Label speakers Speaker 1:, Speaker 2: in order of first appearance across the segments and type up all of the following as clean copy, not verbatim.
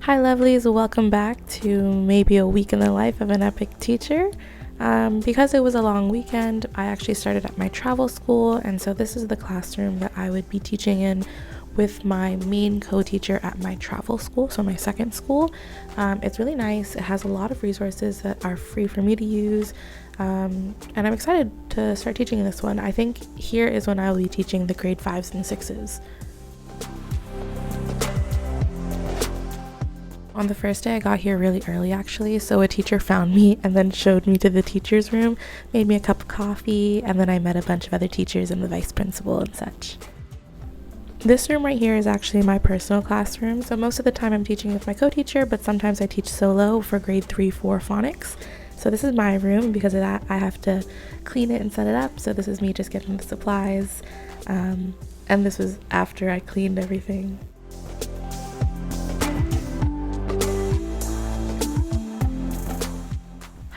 Speaker 1: Hi, lovelies. Welcome back to maybe a week in the life of an epic teacher. Because it was a long weekend, I actually started at my travel school, and so this is the classroom that I would be teaching in with my main co-teacher at my travel school, so my second school. It's really nice. It has a lot of resources that are free for me to use, and I'm excited to start teaching in this one. I think here is when I will be teaching the grade 5s and 6s. On the first day, I got here really early actually, so a teacher found me and then showed me to the teacher's room, made me a cup of coffee, and then I met a bunch of other teachers and the vice principal and such. This room right here is actually my personal classroom, so most of the time I'm teaching with my co-teacher, but sometimes I teach solo for grade 3-4 phonics. So this is my room. Because of that, I have to clean it and set it up, so this is me just getting the supplies, and this was after I cleaned everything.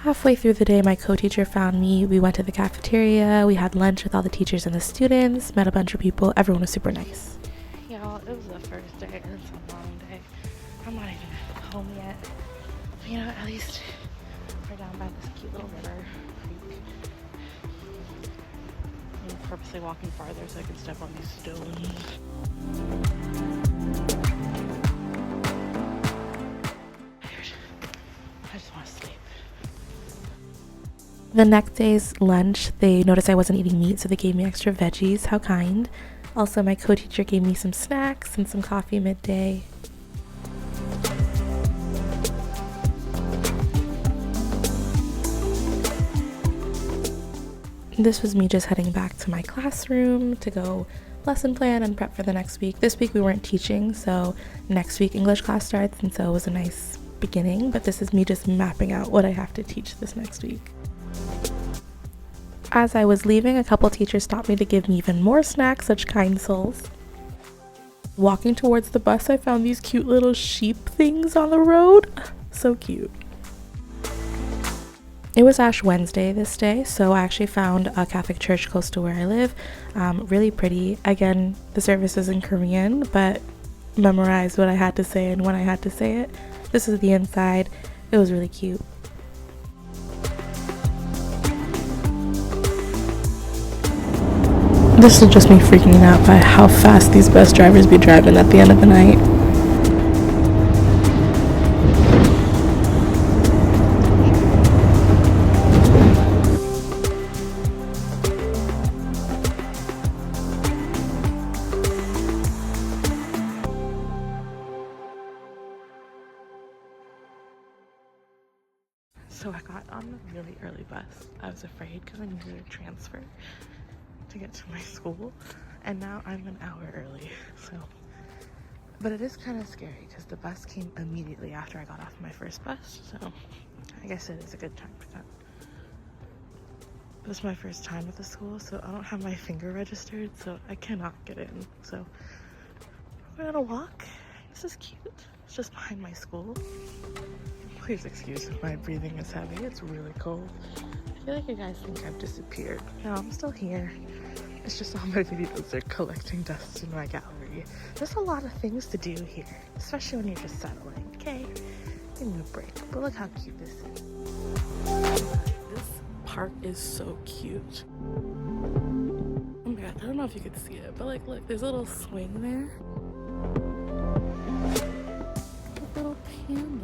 Speaker 1: Halfway through the day, my co-teacher found me. We went to the cafeteria, we had lunch with all the teachers and the students, met a bunch of people. Everyone was super nice. Y'all, it was the first day, and it's a long day. I'm not even home yet. But you know, at least we're down by this cute little river. I'm purposely walking farther so I can step on these stones. I just want to sleep. The next day's lunch, they noticed I wasn't eating meat, so they gave me extra veggies. How kind. Also, my co-teacher gave me some snacks and some coffee midday. This was me just heading back to my classroom to go lesson plan and prep for the next week. This week we weren't teaching, so next week English class starts, and so it was a nice beginning, but this is me just mapping out what I have to teach this next week. As I was leaving, a couple teachers stopped me to give me even more snacks, such kind souls. Walking towards the bus, I found these cute little sheep things on the road. So cute. It was Ash Wednesday this day, so I actually found a Catholic church close to where I live. Really pretty. Again, the service is in Korean, but memorized what I had to say and when I had to say it. This is the inside. It was really cute. This is just me freaking out by how fast these bus drivers be driving at the end of the night. So I got on a really early bus. I was afraid because I needed a transfer to get to my school, and now I'm an hour early, so. But it is kind of scary because the bus came immediately after I got off my first bus, so I guess it is a good time for that. This is my first time at the school, so I don't have my finger registered, so I cannot get in. So we're gonna walk. This is cute. It's just behind my school. Please excuse if my breathing is heavy. It's really cold. I feel like you guys think I've disappeared. No, I'm still here. It's just all my videos are collecting dust in my gallery. There's a lot of things to do here, especially when you're just settling, okay? Give me a break. But look how cute this is. This park is so cute. Oh my god, I don't know if you could see it, but like, look, there's a little swing there. With little pandas.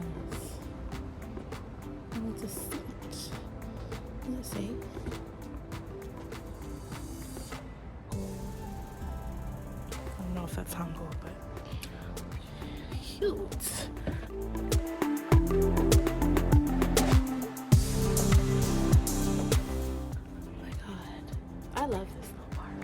Speaker 1: And it's a seat. Is it safe? I don't know if that's Hangul, but cute. Oh my god, I love this little park.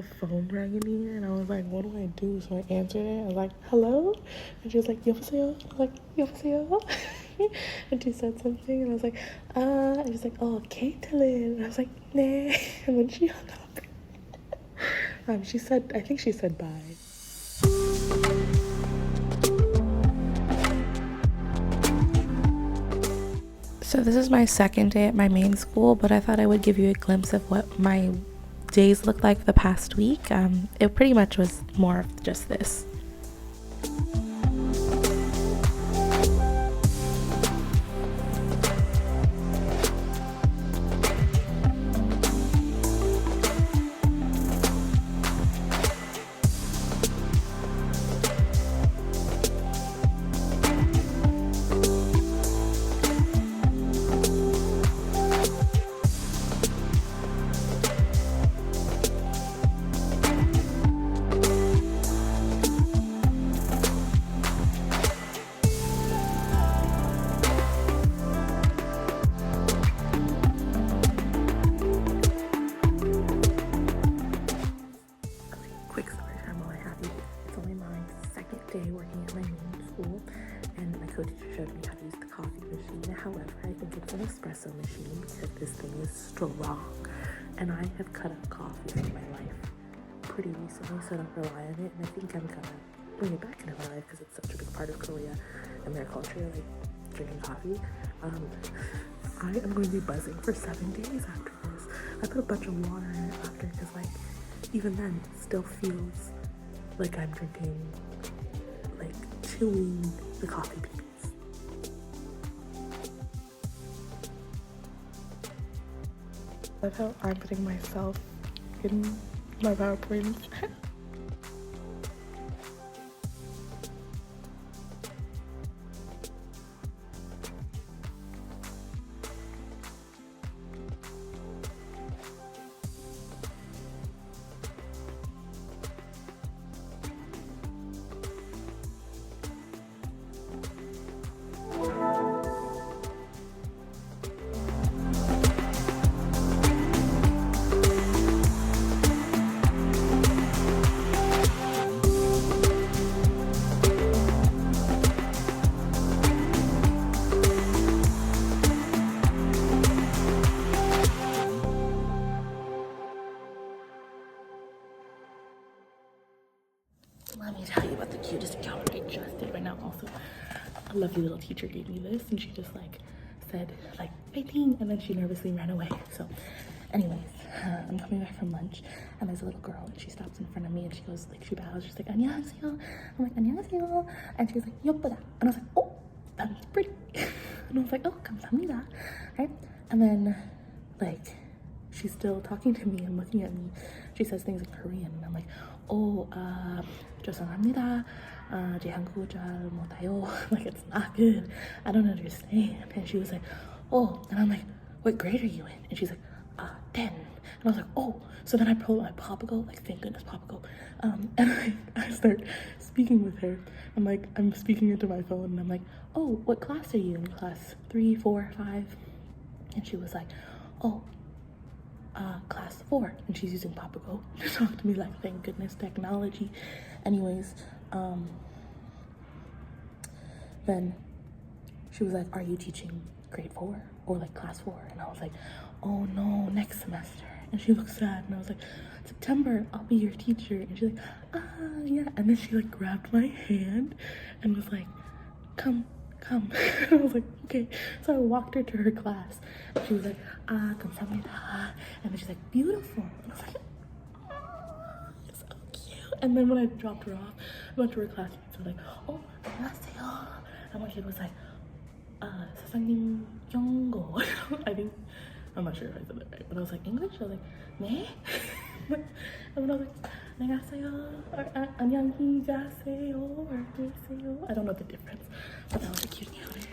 Speaker 1: the phone rang in here, and I was like, what do I do? So I answered it. I was like, hello? And she was like, 여보세요? I was like, 여보세요? And she said something, and I was like, and she's like, oh, Caitlin. And I was like, nah. And then she hung up. She said, I think she said bye. So this is my second day at my main school, but I thought I would give you a glimpse of what my days looked like the past week. It pretty much was more of just this. Day working at my main school, and my co-teacher showed me how to use the coffee machine. However, I think it's an espresso machine because this thing is strong, and I have cut out coffee from my life pretty recently, so I don't rely on it, and I think I'm gonna bring it back into my life because it's such a big part of Korea and their culture, like drinking coffee. I am going to be buzzing for 7 days after this. I put a bunch of water in it after because, like, even then it still feels like I'm drinking, like chewing the coffee beans. I love how I'm putting myself in my PowerPoint. Let me tell you about the cutest encounter I just did right now. Also, a lovely little teacher gave me this, and she just like said like "fighting," and then she nervously ran away. So anyways, I'm coming back from lunch, and there's a little girl, and she stops in front of me, and she goes like, she bows, she's like 안녕하세요. I'm like 안녕하세요, and she's like 예쁘다, and I was like, oh, that's pretty. And I was like, oh, 감사합니다, right? And then like she's still talking to me and looking at me. She says things in Korean, and I'm like, oh, 죄송합니다. 제 한국어 잘 못해요. Like, it's not good. I don't understand. And she was like, oh, and I'm like, what grade are you in? And she's like, 10. And I was like, oh. So then I pull out my Papago, like, thank goodness Papago. And I start speaking with her. I'm speaking into my phone, and I'm like, oh, what class are you in? Class 3, 4, 5? And she was like, oh, class 4, and she's using Papago to talk to me, like, thank goodness technology. Anyways, then she was like, are you teaching grade 4 or like class 4? And I was like, oh no, next semester. And she looked sad, and I was like, September, I'll be your teacher. And she's like, yeah. And then she like grabbed my hand and was like, come. And I was like, okay. So I walked her to her class. She was like, 감사합니다. And then she's like, beautiful. And I was like, oh, so cute. And then when I dropped her off, I went to her classmates and was like, oh, 안녕하세요. And when she was like, 사장님 영어. I think, I'm not sure if I said that right, but I was like, English? I was like, 네? And then I was like, 안녕히 가세요, or 계세요. I don't know the difference, but that was a cute encounter.